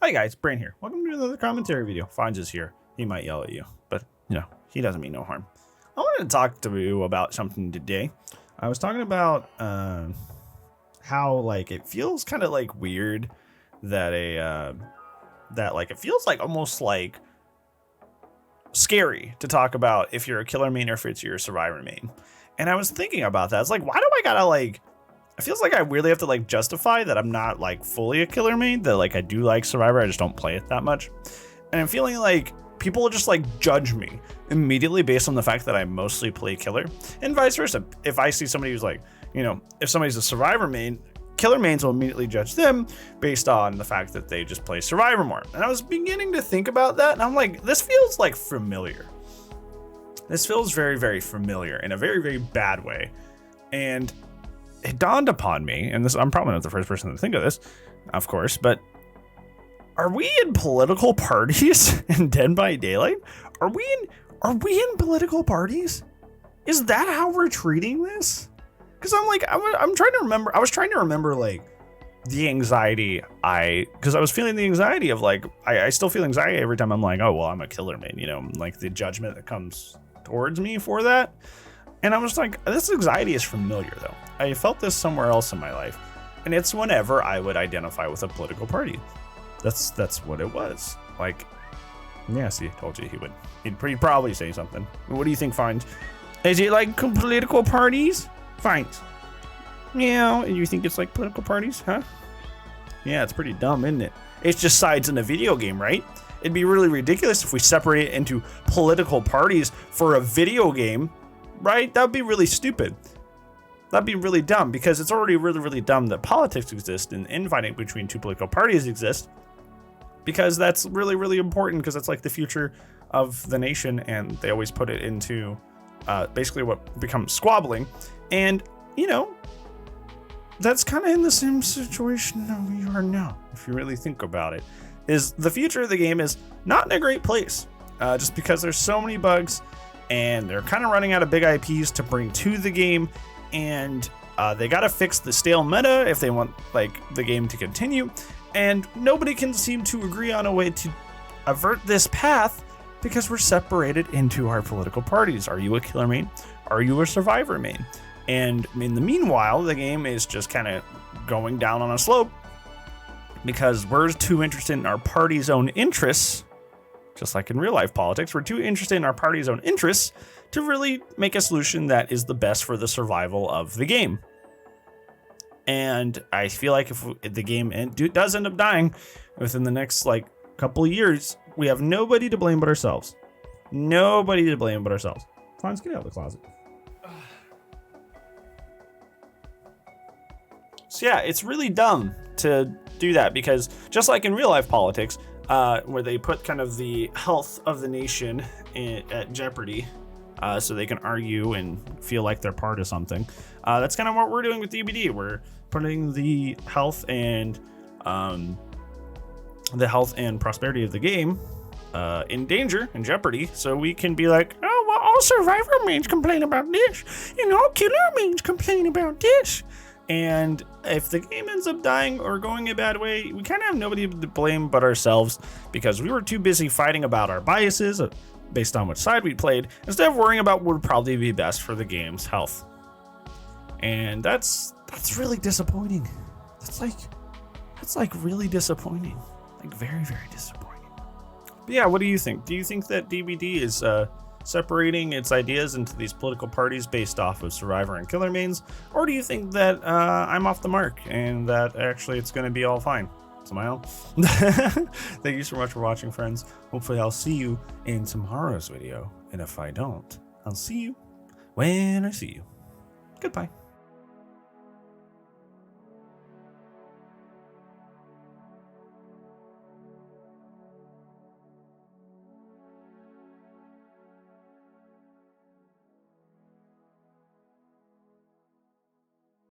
Hi guys, Brain here. Welcome to another commentary video. Fonz is here. He might yell at you, but you know, he doesn't mean no harm. I wanted to talk to you about something today. I was talking about how like it feels kind of like weird that it feels like almost like scary to talk about if you're a killer main or if it's your survivor main. And I was thinking about that. It's like, why do I gotta like, it feels like I weirdly have to like justify that I'm not like fully a killer main, that like I do like survivor, I just don't play it that much. And I'm feeling like people will just like judge me immediately based on the fact that I mostly play killer, and vice versa. If I see somebody who's like, you know, if somebody's a survivor main, killer mains will immediately judge them based on the fact that they just play survivor more. And I was beginning to think about that, and I'm like, this feels like familiar. This feels very, very familiar in a very, very bad way. And it dawned upon me, and this, I'm probably not the first person to think of this, of course, but are we in political parties in Dead by Daylight? Are we in political parties? Is that how we're treating this? Because I'm like, I'm trying to remember. I was trying to remember like the anxiety because I was feeling the anxiety of like, I still feel anxiety every time I'm like, oh, well, I'm a killer main, you know, like the judgment that comes towards me for that. And I was like, this anxiety is familiar though. I felt this somewhere else in my life. And it's whenever I would identify with a political party. That's what it was. Like, yeah, see, I told you he'd probably say something. What do you think, Fines? Is it like political parties? Fines. Yeah, you think it's like political parties, huh? Yeah, it's pretty dumb, isn't it? It's just sides in a video game, right? It'd be really ridiculous if we separate it into political parties for a video game, right? That'd be really stupid. That'd be really dumb, because it's already really, really dumb that politics exist and infighting between two political parties exist, because that's really, really important, because it's like the future of the nation, and they always put it into basically what becomes squabbling. And, you know, that's kind of in the same situation that we are now, if you really think about it. Is the future of the game is not in a great place, just because there's so many bugs, and they're kind of running out of big IPs to bring to the game, and they got to fix the stale meta if they want like the game to continue, and nobody can seem to agree on a way to avert this path because we're separated into our political parties. Are you a killer main? Are you a survivor main? And in the meanwhile, the game is just kind of going down on a slope because we're too interested in our party's own interests. Just like in real life politics, we're too interested in our party's own interests to really make a solution that is the best for the survival of the game. And I feel like if the game does end up dying within the next like couple of years, we have nobody to blame but ourselves. Nobody to blame but ourselves. Fine, let's get out of the closet. So yeah, it's really dumb to do that, because just like in real life politics, where they put kind of the health of the nation at jeopardy, so they can argue and feel like they're part of something. That's kind of what we're doing with DBD. We're putting the health and prosperity of the game in danger, in jeopardy, so we can be like, oh, well, all survivor mains complain about this, and all killer mains complain about this. And if the game ends up dying or going a bad way, we kind of have nobody to blame but ourselves, because we were too busy fighting about our biases based on which side we played, instead of worrying about what would probably be best for the game's health. And that's really disappointing. That's like really disappointing. Like very, very disappointing. But yeah, what do you think? Do you think that DBD is separating its ideas into these political parties based off of survivor and killer mains? Or do you think that I'm off the mark and that actually it's going to be all fine? Smile. Thank you so much for watching, friends. Hopefully I'll see you in tomorrow's video. And if I don't, I'll see you when I see you. Goodbye.